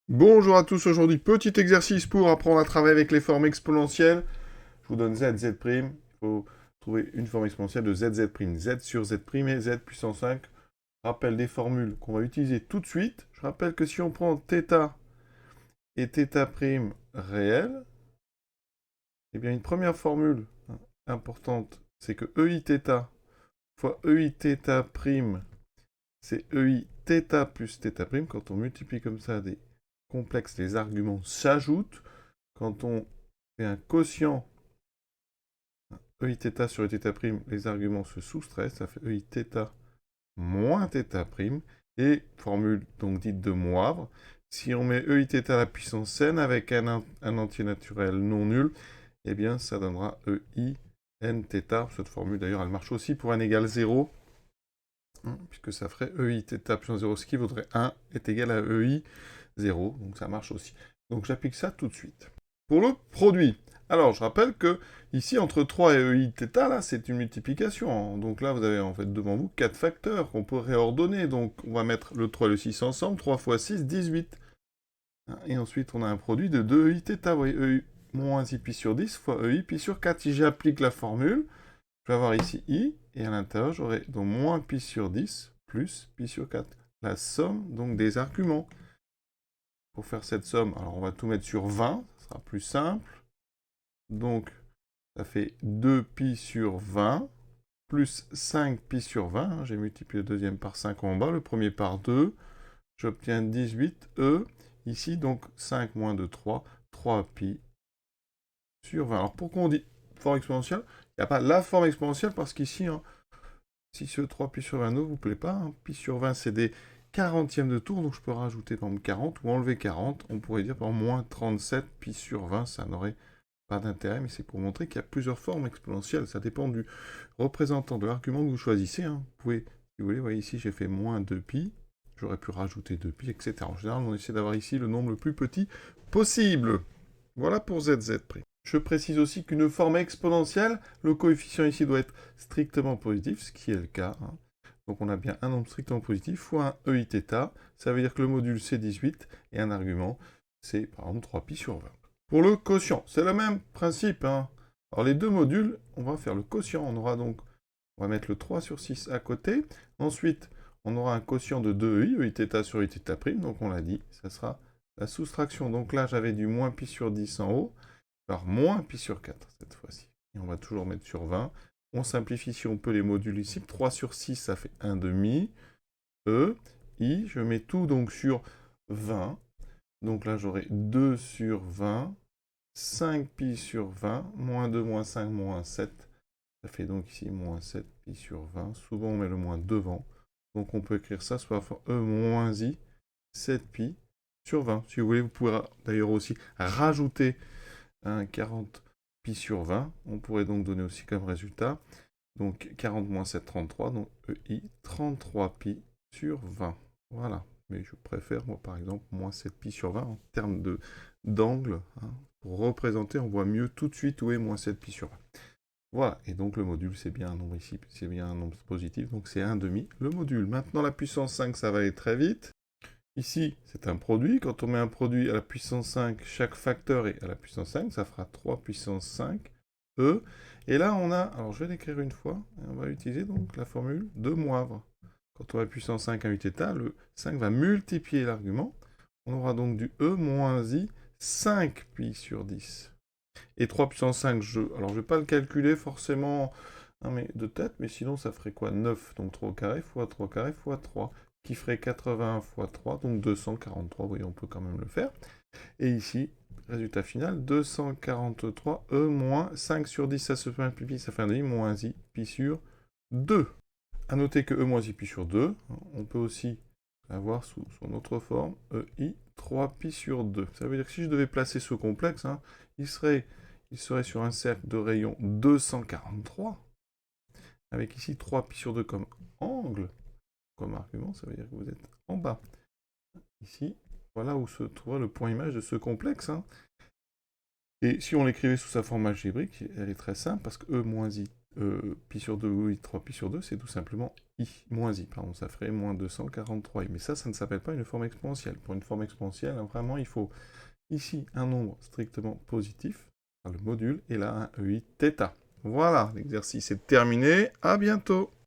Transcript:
Bonjour à tous, aujourd'hui petit exercice pour apprendre à travailler avec les formes exponentielles. Je vous donne z, z', il faut trouver une forme exponentielle de z, z', z sur z' et z puissance 5. Rappel des formules qu'on va utiliser tout de suite. Je rappelle que si on prend θ et θ' réel, eh bien une première formule importante, c'est que eiθ fois eiθ', c'est eiθ plus θ'. Quand on multiplie comme ça des complexes, les arguments s'ajoutent. Quand on fait un quotient eiθ sur eiθ', les arguments se soustraient, ça fait eiθ moins θ', et formule donc dite de Moivre. Si on met eiθ à la puissance n avec un entier naturel non nul, eh bien ça donnera einθ. Cette formule d'ailleurs elle marche aussi pour n égale 0, puisque ça ferait eiθ puissance 0, ce qui vaudrait 1 est égal à ei 0, donc ça marche aussi. Donc j'applique ça tout de suite. Pour le produit, alors je rappelle que ici entre 3 et eiθ, là c'est une multiplication. Donc là vous avez en fait devant vous 4 facteurs qu'on peut réordonner. Donc on va mettre le 3 et le 6 ensemble, 3 fois 6, 18. Et ensuite on a un produit de 2 eiθ, vous voyez, ei moins i pi sur 10 fois ei pi sur 4. Si j'applique la formule, je vais avoir ici i, et à l'intérieur j'aurai donc moins pi sur 10 plus pi sur 4. La somme donc des arguments. Pour faire cette somme, alors on va tout mettre sur 20, ça sera plus simple. Donc, ça fait 2pi sur 20, plus 5pi sur 20. J'ai multiplié le deuxième par 5 en bas, le premier par 2. J'obtiens 18e. Ici, donc 5 moins 2, 3. 3pi sur 20. Alors, pourquoi on dit forme exponentielle? Il n'y a pas la forme exponentielle parce qu'ici, si ce 3pi sur 20 ne vous plaît pas, pi sur 20, c'est des 40e de tour, donc je peux rajouter par exemple 40 ou enlever 40. On pourrait dire par exemple moins 37 pi sur 20, ça n'aurait pas d'intérêt, mais c'est pour montrer qu'il y a plusieurs formes exponentielles. Ça dépend du représentant de l'argument que vous choisissez. Vous pouvez, si vous voulez, voyez ici j'ai fait moins 2pi, j'aurais pu rajouter 2pi, etc. En général, on essaie d'avoir ici le nombre le plus petit possible. Voilà pour zz'. Je précise aussi qu'une forme exponentielle, le coefficient ici doit être strictement positif, ce qui est le cas. Donc on a bien un nombre strictement positif fois un eiθ. Ça veut dire que le module c'est 18 et un argument c'est par exemple 3pi sur 20. Pour le quotient, c'est le même principe. Alors les deux modules, on va faire le quotient. On aura donc, on va mettre le 3 sur 6 à côté. Ensuite, on aura un quotient de 2i, eiθ sur eiθ'. Donc on l'a dit, ça sera la soustraction. Donc là j'avais du moins pi sur 10 en haut par moins pi sur 4 cette fois-ci. Et on va toujours mettre sur 20. On simplifie si on peut les modules ici. 3 sur 6, ça fait 1 demi. I, je mets tout donc sur 20. Donc là, j'aurai 2 sur 20. 5 pi sur 20. Moins 2, moins 5, moins 7. Ça fait donc ici moins 7 pi sur 20. Souvent, on met le moins devant. Donc on peut écrire ça soit E moins I, 7 pi sur 20. Si vous voulez, vous pouvez d'ailleurs aussi rajouter 40 pi sur 20. On pourrait donc donner aussi comme résultat, donc 40 moins 7, 33, donc EI, 33 pi sur 20. Voilà, mais je préfère, moi, par exemple, moins 7 pi sur 20 en termes d'angle. Pour représenter, on voit mieux tout de suite où est moins 7 pi sur 20. Voilà, et donc le module, c'est bien un nombre ici, c'est bien un nombre positif, donc c'est 1 demi le module. Maintenant, la puissance 5, ça va aller très vite. Ici, c'est un produit. Quand on met un produit à la puissance 5, chaque facteur est à la puissance 5. Ça fera 3 puissance 5, E. Et là, on a... Alors, je vais l'écrire une fois. Et on va utiliser donc la formule de Moivre. Quand on a la puissance 5 à 8θ, le 5 va multiplier l'argument. On aura donc du E moins I, 5 pi sur 10. Et 3 puissance 5, alors je ne vais pas le calculer forcément mais de tête, mais sinon ça ferait quoi? 9, donc 3 au carré fois 3 au carré fois 3, qui ferait 81 fois 3, donc 243, vous voyez, on peut quand même le faire. Et ici, résultat final, 243, E moins 5 sur 10, ça se multiplie, ça fait un demi, moins I, pi sur 2. A noter que E moins I pi sur 2, on peut aussi avoir sous son autre forme, EI 3pi sur 2. Ça veut dire que si je devais placer ce complexe, il serait sur un cercle de rayon 243, avec ici 3pi sur 2 comme angle, comme argument, ça veut dire que vous êtes en bas. Ici, voilà où se trouve le point image de ce complexe. Et si on l'écrivait sous sa forme algébrique, elle est très simple, parce que E moins I, pi sur 2 ou i 3 pi sur 2, c'est tout simplement i, moins i, pardon, ça ferait moins 243i. Mais ça ne s'appelle pas une forme exponentielle. Pour une forme exponentielle, vraiment, il faut ici un nombre strictement positif, le module, et là un ei θ. Voilà, l'exercice est terminé, à bientôt.